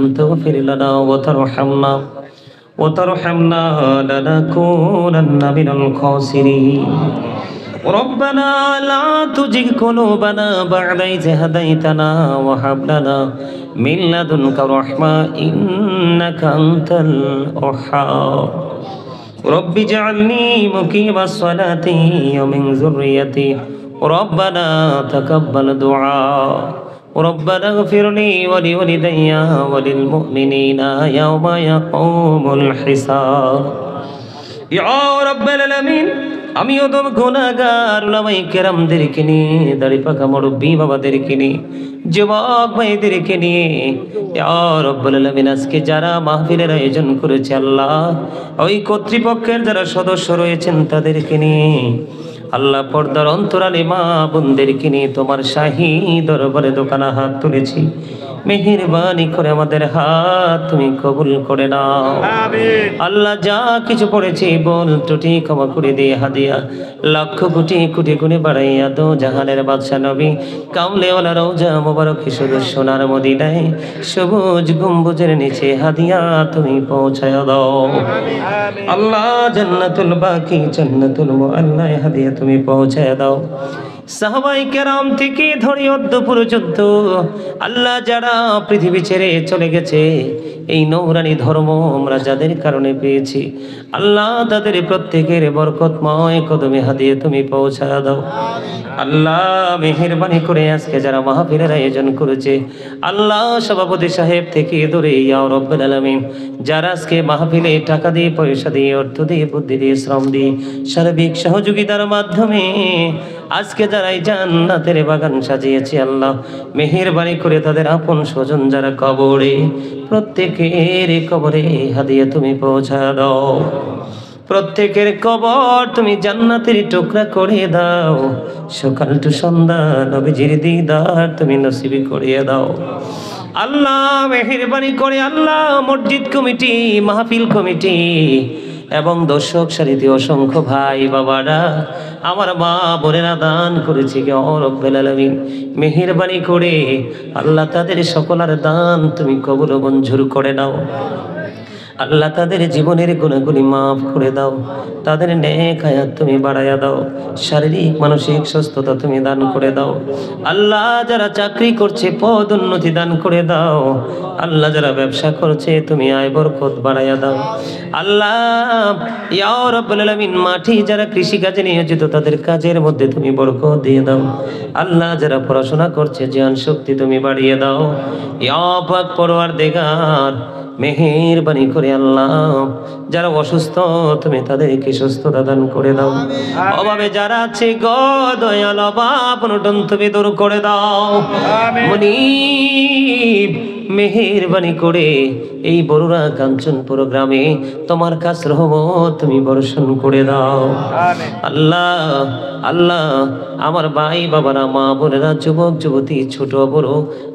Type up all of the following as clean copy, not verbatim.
تغفر لنا وترحمنا لنكونن من الخاسرين ربنا لا تزغ قلوبنا بعد إذ هديتنا وهب لنا من لدنك رحمة إنك أنت الوهاب رب اجعلني مقيم الصلاة ومن ذريتي ربنا تقبل دعاء ربنا اغفر لي ولوالدي وللمؤمنين يوم يقوم الحساب يا رب العالمين আমিও তো গুনাহগার উলামায়ে কেরামদেরকে নিয়ে দাড়ি পাকা মুরব্বি বাবাদেরকে নিয়ে যুবক ভাইদেরকে নিয়ে ইয়া রাব্বুল আলামিন আজকে যারা মাহফিলের আয়োজন করেছে আল্লাহ ওই কর্তৃপক্ষের যারা সদস্য রয়েছেন তাদেরকে নিয়ে আল্লাহ পর্দার অন্তরালে মা বোনদেরকে নিয়ে তোমার শাহী দরবারে দোকানা হাত তুলেছি মেহেরবানি করে আমাদের হাত তুমি কবুল করে নাও আমিন আল্লাহ যা কিছু পড়েছি বল ত্রুটি ক্ষমা করে দিয়ে হাদিয়া লক্ষ কোটি কোটি গুণে বাড়াইয়া দো জাহানের বাদশা নবী কামলেওয়ালা রওজা মোবারক শুধু সোনার মদিনায় সবুজ গম্বুজের নিচে হাদিয়া তুমি পৌঁছায় দাও আমিন আল্লাহ জান্নাতুল বাকি জান্নাতুল মুআল্লায় হাদিয়া তুমি পৌঁছায় দাও সাহাবায়ে কেরাম থেকে ধরে অদ্য পর্যন্ত আল্লাহ যারা পৃথিবী ছেড়ে চলে গেছে এই নূরানি ধর্ম আমরা যাদের কারণে পেয়েছি আল্লাহ তাদের প্রত্যেকের বরকতময় কদমে হাদিয়া তুমি পৌঁছা দাও আল্লাহ মেহেরবানি করে আজকে যারা মাহফিলের আয়োজন করেছে আল্লাহ সভাপতি সাহেব থেকে ধরে ইয়া রাব্বুল আলামিন যারা আজকে মাহফিলে টাকা দিয়ে পয়সা দিয়ে অর্থ দিয়ে বুদ্ধি দিয়ে শ্রম দিয়ে সার্বিক সহযোগিতার মাধ্যমে আজকে যারা এই জান্নাতের বাগান সাজিয়েছে আল্লাহ মেহেরবানি করে তাদের আপন স্বজন যারা কবরে প্রত্যেকের কবরে হাদিয়া তুমি পৌঁছা দাও প্রত্যেকের কবর তুমি জান্নাতের টুকরা করে দাও সকাল টু সন্ধ্যা নবীজির দিদার তুমি নসিব করিয়ে দাও আল্লাহ মেহেরবানি করে আল্লাহ মসজিদ কমিটি মাহফিল কমিটি এবং দর্শক সারিতে অসংখ্য ভাই বাবারা আমার মা বোনেরা দান করেছে কে রব্বুল আলামিন মেহেরবানি করে আল্লাহ তাদের সকলের দান তুমি কবুল ও মঞ্জুর করে নাও আল্লাহ তাদের জীবনের গুনাহগুলি মাফ করে দাও তাদের নেক হায়াত তুমি বাড়ায়া দাও শারীরিক মানসিক সুস্থতা তুমি দান করে দাও আল্লাহ যারা চাকরি করছে পদ উন্নতি দান করে দাও আল্লাহ যারা ব্যবসা করছে তুমি আয় বরকত বাড়ায়া দাও আল্লাহ ইয়া রাব্বুল আলামিন মাঠে যারা কৃষি কাজে নিয়োজিত তাদের কাজের মধ্যে তুমি বরকত দিয়ে দাও আল্লাহ যারা পড়াশোনা করছে জ্ঞান শক্তি তুমি বাড়িয়ে দাও ইয়া পাক পরওয়ারদিগার মেহেরবানি করে আল্লাহ যারা অসুস্থ তুমি তাদেরকে সুস্থতা দান করে দাও অভাবে যারা আছে গো দয়াল অভাব অনটন তুমি দূর করে দাও মুনিব মেহেরবানি করে এই বড়ুরা কাঞ্চনপুর গ্রামে তোমার কাছ রহমত তুমি বর্ষণ করে দাও আল্লাহ আল্লাহ আমার ভাই বাবারা মা বোনেরা যুবক যুবতী ছোট বড়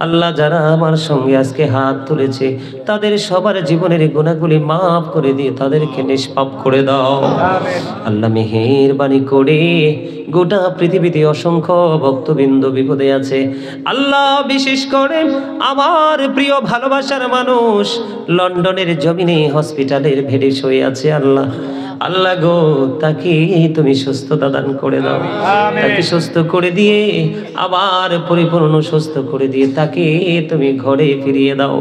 আল্লাহ যারা আমার সঙ্গে আজকে হাত তুলেছে তাদের সবার জীবনের গুনাহগুলি মাফ করে দিয়ে তাদেরকে নিষ্পাপ করে দাও আল্লাহ মেহেরবানি করে গোটা পৃথিবীতে অসংখ্য ভক্তবৃন্দ বিপদে আছে আল্লাহ বিশেষ করে আমার প্রিয় ভালোবাসার মানুষ লন্ডনের জমিনে হসপিটালের বেডে শুয়ে আছে আল্লাহ আল্লাহ গো তাকে তুমি সুস্থতা দান করে দাও তাকে সুস্থ করে দিয়ে আবার পরিপূর্ণ সুস্থ করে দিয়ে তাকে তুমি ঘরে ফিরিয়ে দাও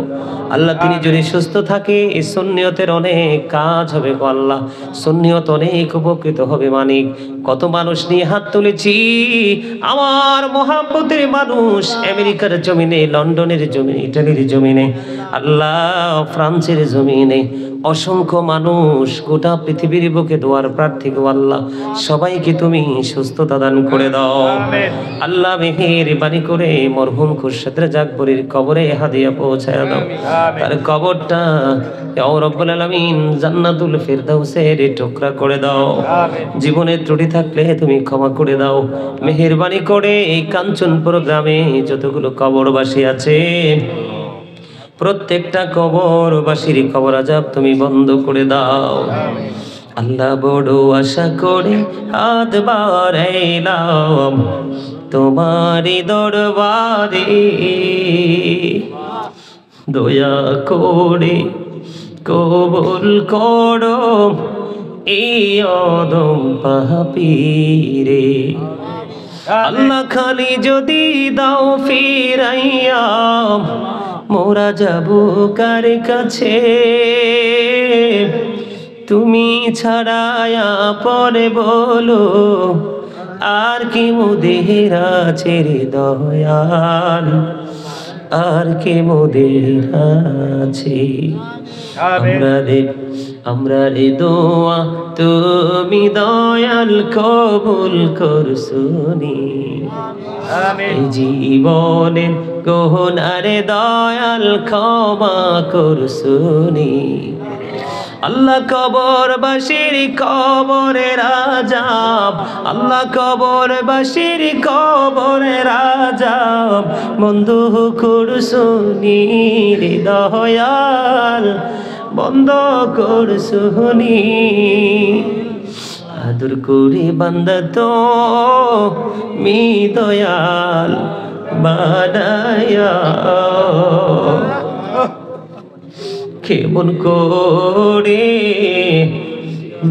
আল্লাহ তিনি যদি সুস্থ থাকে এই সুন্নিয়তের অনেক কাজ হবে গো আল্লাহ সুন্নিয়ত অনেক উপকৃত হবে মানিক কত মানুষ নিয়ে হাত তুলেছি আমার মহাব্বতের মানুষ আমেরিকার জমিনে লন্ডনের জমিনে ইটালির জমিনে আল্লাহ ফ্রান্সের জমিনে অসংখ্য মানুষ গোটা পৃথিবীর বুকে দোয়ার প্রার্থী গো আল্লাহ সবাইকে তুমি সুস্থতা দান করে দাও আল্লাহ মেহেরবানি করে মরহুম খুরশেদ রাজাক বরির কবরে হাদিয়া পৌঁছায় দাও তার কবরটা ইয়া রাব্বুল আলামিন জান্নাতুল ফিরদাউসের টুকরা করে দাও জীবনের ত্রুটি থাকলে তুমি ক্ষমা করে দাও মেহেরবানি করে এই কাঞ্চনপুর গ্রামে যতগুলো কবরবাসী আছে প্রত্যেকটা কবরবাসীর কবর আযাব তুমি বন্ধ করে দাও আল্লাহ বড় আশা করে হাত বাড়াইলাম তোমারই দরবারে দয়া করে কবুল করো এই অদম পাপীরে। আল্লাহ খালি যদি দাও ফিরাইয়া, মোরা যাব কার কাছে? তুমি ছাড়ায়া পরে বলো আর কি মোদের আছে রে দয়াল, আর কে মোদের আছে? আমরা রে দোয়া তুমি দয়াল কবুল করছুনি, এই জীবনের গহনারে দয়াল ক্ষমা করছুনি। আল্লাহ কবরবাসীর কবরের আযাব, আল্লাহ কবরবাসীর কবরের আযাব বন্ধ করছুনি রে দয়াল, বন্ধ করছুনি। আদর করে বান্দা তো মি দয়াল বানায়া, কেমন করে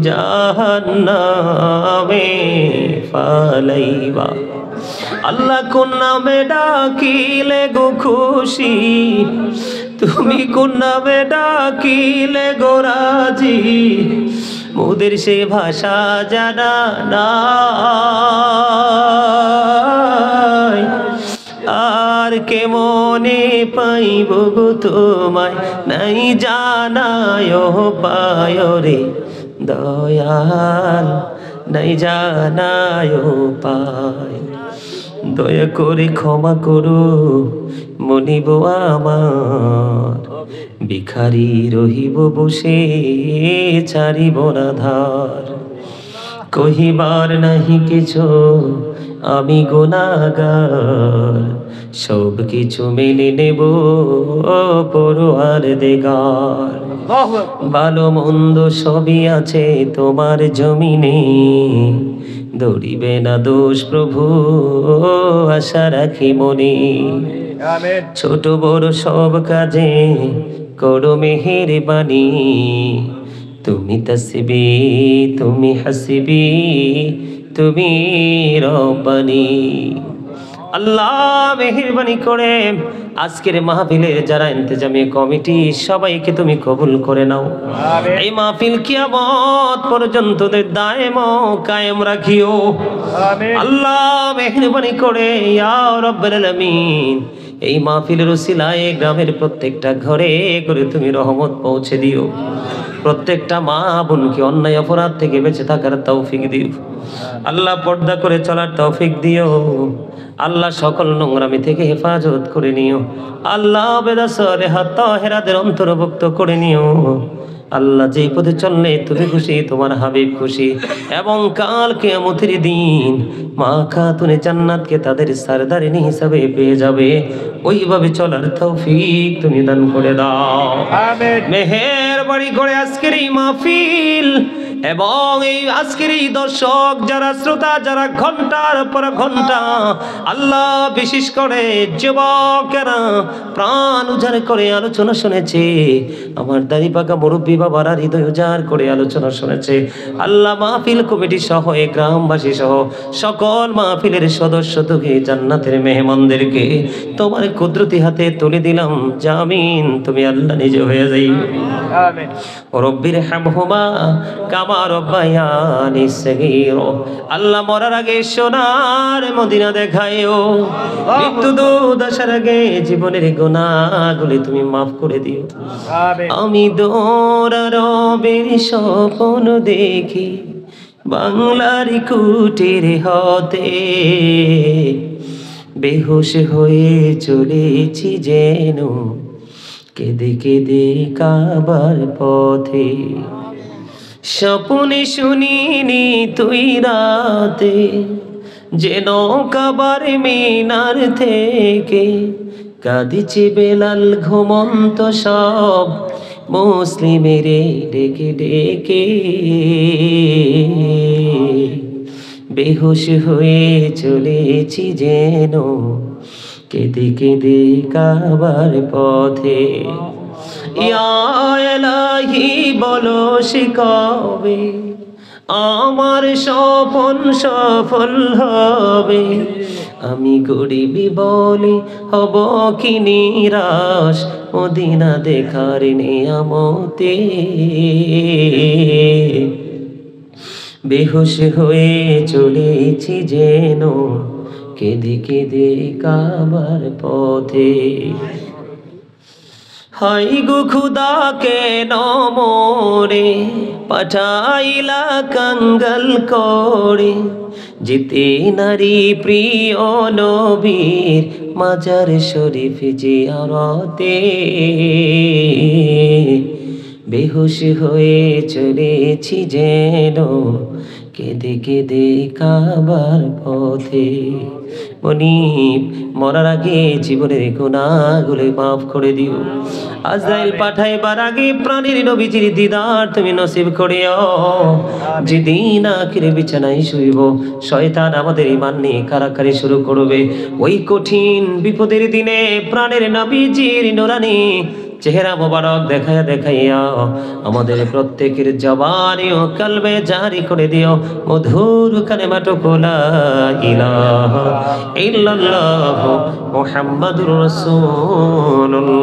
জাহান্নামে ফালাইবা। আল্লাহ কোন নামে ডাকিলে গো খুশি, তুমি কোন নামে ডাকিলে গো রাজি, মোদের সে ভাষা জানা নাই। আর কেমনে পাইব গো তোমায়, নাই জানায় পায় রে দয়াল, নাই জানায় পায়। দয়া করে ক্ষমা করো মনিব আমার, ভিখারি রহিব বসে ছাড়িব না ধার। কহিবার নাহি কিছু আমি গুনাহগার, সব কিছু মেনে নেব পরওয়ার দিগার। ভালো মন্দ সবই আছে তোমার জমিনে, ধরিবে না দোষ প্রভু আশা রাখি মনে। ছোট বড় সব কাজে করো মেহেরবানি, তুমি তাসবি তুমি হাসিবি তুমি রব্বানি। আল্লাহ মেহেরবানি করে আজকের মাহফিলের যারা ইন্তজামি কমিটি সবাইকে তুমি কবুল করে নাও। এই মাহফিল কিয়ামত পর্যন্ত দায়েম কায়েম রাখিও। আল্লাহ মেহেরবানি করে ইয়া রাব্বুল আলামিন এই মাহফিলের উসিলায় গ্রামের প্রত্যেকটা ঘরে করে তুমি রহমত পৌঁছে দিও। প্রত্যেকটা মা বোনকে অন্যায় অপরাধ থেকে বেঁচে থাকার তৌফিক দিও। আল্লাহ পর্দা করে চলার তৌফিক দিও। আল্লাহ সকল নোংরামি থেকে হেফাজত করে নিও। আল্লাহ বেদাসরে হাত হেরাদের অন্তর্ভুক্ত করে নিও। আল্লাহ যেই পথে চললে তুমি খুশি, তোমার হাবিব খুশি, এবং কাল কিয়ামতের দিন মা খাতুনে জান্নাতকে তাদের সরদারিনী হিসাবে পেয়ে যাবে। ওইভাবে চলার তৌফিক তুমি দান করে দাও। আমিন। মেহেরবানি করে আজকের এই মাহফিল এবং এই আজকের এই দর্শক যারা শ্রোতা যারা ঘন্টার পর ঘন্টা আল্লাহ বিশেষ করে যুবকেরা প্রাণ উজাড় করে আলোচনা শুনেছে, আমার দাড়ি পাকা মুরব্বী বাবারা হৃদয় উজাড় করে আলোচনা শুনেছে, আল্লাহ মাহফিল কমিটি সহ এই গ্রামবাসী সহ সকল মাহফিলের সদস্য থেকে জান্নাতের মেহমানদেরকে তোমার কুদরতি হাতে তুলে দিলাম। জামিন তুমি আল্লাহ নিজে হয়ে যাই। আমিন। রব্বির হামহুমা কামা রব্বায়ানি সগীরা। আল্লাহ মরার আগে সোনার মদিনা দেখায়ও, মৃত্যু দুর্দশার আগে জীবনের গুনাহগুলি তুমি মাফ করে দিও। আমিন। আমি দৌড়া রবের স্বপ্ন দেখি বাংলার কুটির হতে, বেহুশ হয়ে চলেছি যেন কেঁদে কেঁদে কাবার পথে। স্বপ্নে শুনিনি তুই রাতে যেন কাবার মিনার থেকে কাঁদিছে বেলাল ঘুমন্ত সব মুসলিমেরে ডেকে ডেকে। বেহুশ হয়ে চলেছি যেন কেঁদে কেঁদে কাবার পথে। ইয়া ইলাহি বলো সে কবে আমার স্বপন সফল হবে, আমি গরিবি বলে হব কি নিরাশ মদিনা দেখার নিয়ামতে। বেহুশ হয়ে চলেছি যেন কেঁদে কেঁদে কাবার পথে। হাই গো খুদা কেন মোরে পাঠাইলা কাঙ্গাল করে, যেতে নারী প্রিয় নবীর মাজার শরীফ জিয়ারতে। বেহুশ হয়ে চলেছি যেন কেঁদে কেঁদে কাবার পথে। মনিব মরার আগে জীবনের গুনাহগুলো মাফ করে দিও। আজরাইল পাঠাইবার আগে প্রাণীর নবীজির দিদার তুমি নসিব করিও। যেদিন আখিরে বিছানায় শুইব, শয়তান আমাদের ঈমান নিয়ে কারাকারি শুরু করবে, ওই কঠিন বিপদের দিনে প্রাণের নবীজির নুরানি চেহারা মোবারক দেখাইয়া দেখাইয়া আমাদের প্রত্যেকের জবানে ও কলবে জারি করে দিও মধুর কালেমাটুকু লা ইলাহা ইল্লাল্লাহু মুহাম্মাদুর রাসূলুল্লাহ।